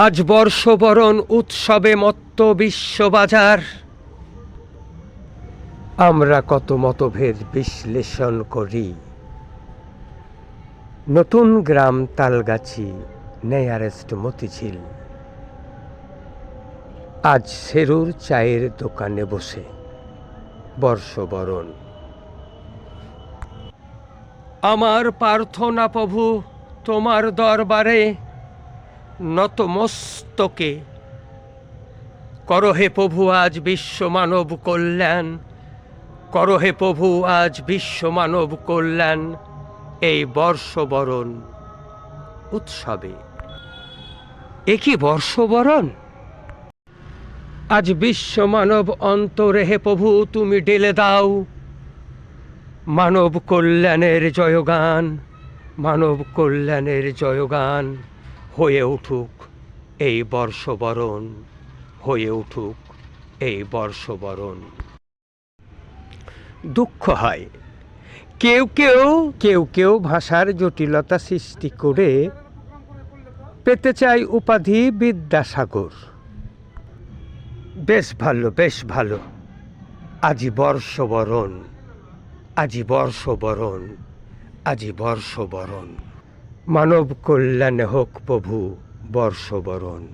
আজ বর্ষবরণ উৎসবে মত্ত বিশ্ববাজার। আমরা কত মতভেদ বিশ্লেষণ করি। নতুন গ্রাম তালগাছি, নেয়ারেস্ট মতিঝিল। আজ সেরুর চায়ের দোকানে বসে বর্ষবরণ। আমার প্রার্থনা প্রভু তোমার দরবারে নতমস্তকে। করো হে প্রভু আজ বিশ্ব মানব কল্যাণ, করো হে প্রভু আজ বিশ্ব মানব কল্যাণ এই বর্ষবরণ উৎসবে। এ কি বর্ষবরণ? আজ বিশ্ব মানব অন্তরে হে প্রভু তুমি ঢেলে দাও মানব কল্যাণের জয়গান, মানব কল্যাণের জয়গান। হয়ে উঠুক এই বর্ষবরণ, হয়ে উঠুক এই বর্ষবরণ। দুঃখ হয় কেউ কেউ ভাষার জটিলতা সৃষ্টি করে পেতে চাই উপাধি বিদ্যাসাগর। বেশ ভালো, বেশ ভালো। আজি বর্ষবরণ, আজি বর্ষবরণ, আজি বর্ষবরণ। মানব কল্যাণে হোক প্রভু বর্ষবরণ।